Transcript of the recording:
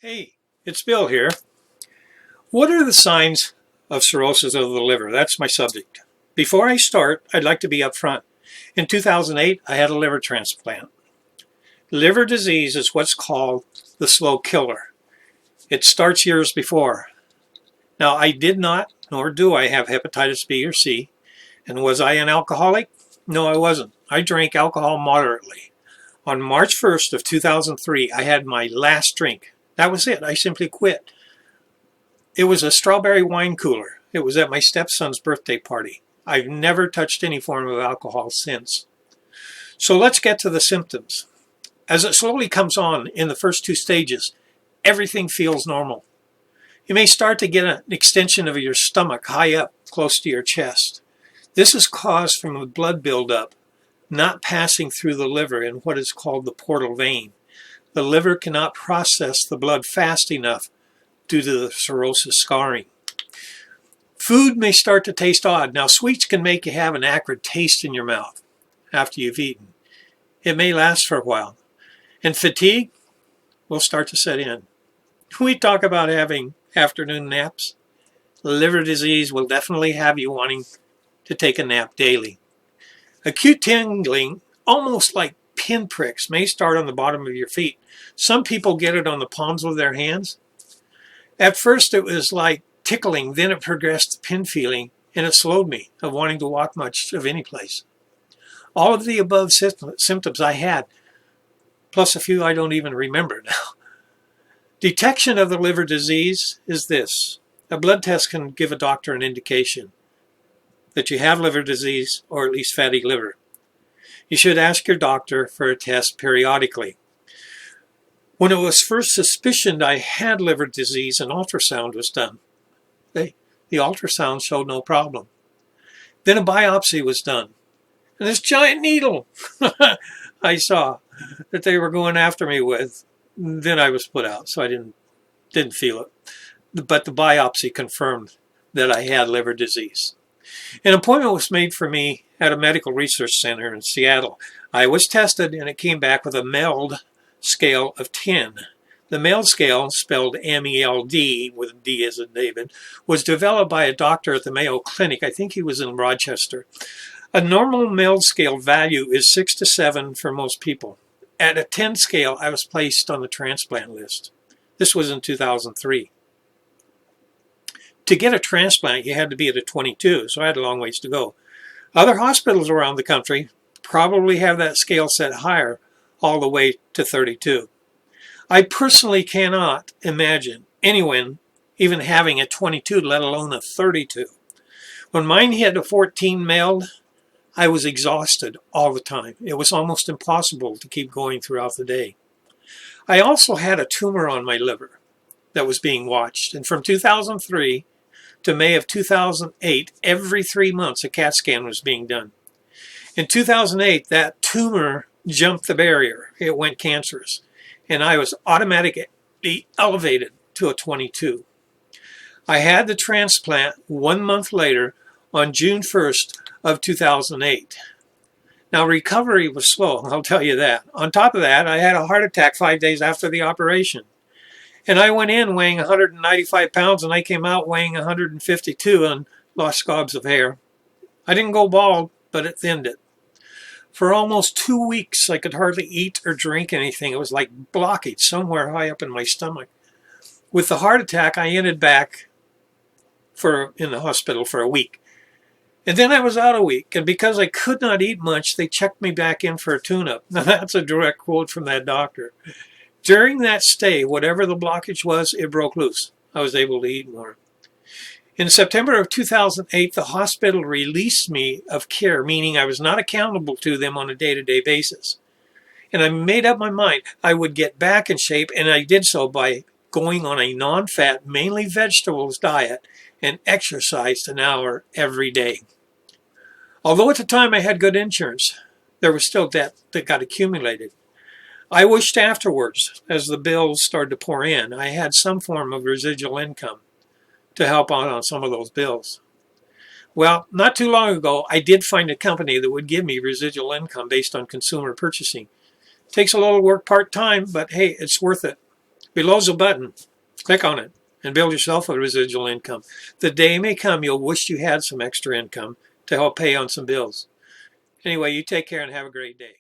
Hey, it's Bill here. What are the signs of cirrhosis of the liver? That's my subject. Before I start, I'd like to be upfront. In 2008, I had a liver transplant. Liver disease is what's called the slow killer. It starts years before. Now, I did not, nor do I have hepatitis B or C. And was I an alcoholic? No, I wasn't. I drank alcohol moderately. On March 1st of 2003, I had my last drink. That was it. I simply quit. It was a strawberry wine cooler. It was at my stepson's birthday party. I've never touched any form of alcohol since. So let's get to the symptoms. As it slowly comes on in the first two stages, everything feels normal. You may start to get an extension of your stomach high up, close to your chest. This is caused from a blood buildup not passing through the liver in what is called the portal vein. The liver cannot process the blood fast enough due to the cirrhosis scarring. Food may start to taste odd. Now, sweets can make you have an acrid taste in your mouth after you've eaten. It may last for a while. And fatigue will start to set in. We talk about having afternoon naps. Liver disease will definitely have you wanting to take a nap daily. Acute tingling, almost like pinpricks, may start on the bottom of your feet. Some people get it on the palms of their hands. At first it was like tickling, then it progressed to pin feeling, and it slowed me of wanting to walk much of any place. All of the above symptoms I had, plus a few I don't even remember now. Detection of the liver disease is this. A blood test can give a doctor an indication that you have liver disease or at least fatty liver. You should ask your doctor for a test periodically. When it was first suspicioned I had liver disease, an ultrasound was done. The ultrasound showed no problem. Then a biopsy was done. And this giant needle I saw that they were going after me with, then I was put out, so I didn't feel it. But the biopsy confirmed that I had liver disease. An appointment was made for me at a medical research center in Seattle. I was tested and it came back with a MELD scale of 10. The MELD scale, spelled M-E-L-D with D as in David, was developed by a doctor at the Mayo Clinic. I think he was in Rochester. A normal MELD scale value is 6 to 7 for most people. At a 10 scale, I was placed on the transplant list. This was in 2003. To get a transplant, you had to be at a 22, so I had a long ways to go. Other hospitals around the country probably have that scale set higher, all the way to 32. I personally cannot imagine anyone even having a 22, let alone a 32. When mine hit a 14 MELD, I was exhausted all the time. It was almost impossible to keep going throughout the day. I also had a tumor on my liver that was being watched, and from 2003 to May of 2008, every 3 months a CAT scan was being done. In 2008, that tumor jumped the barrier. It went cancerous, and I was automatically elevated to a 22. I had the transplant 1 month later on June 1st of 2008. Now, recovery was slow, I'll tell you that. On top of that, I had a heart attack 5 days after the operation. And I went in weighing 195 pounds, and I came out weighing 152 and lost gobs of hair. I didn't go bald, but it thinned it. For almost 2 weeks, I could hardly eat or drink anything. It was like blockage somewhere high up in my stomach. With the heart attack, I ended back in the hospital for a week. And then I was out a week, and because I could not eat much, they checked me back in for a tune-up. Now, that's a direct quote from that doctor. During that stay, whatever the blockage was, it broke loose. I was able to eat more. In September of 2008, the hospital released me of care, meaning I was not accountable to them on a day-to-day basis. And I made up my mind I would get back in shape, and I did so by going on a non-fat, mainly vegetables diet and exercised an hour every day. Although at the time I had good insurance, there was still debt that got accumulated. I wished afterwards, as the bills started to pour in, I had some form of residual income to help out on some of those bills. Well, not too long ago, I did find a company that would give me residual income based on consumer purchasing. Takes a little work part-time, but hey, it's worth it. Below's a button. Click on it and build yourself a residual income. The day may come you'll wish you had some extra income to help pay on some bills. Anyway, you take care and have a great day.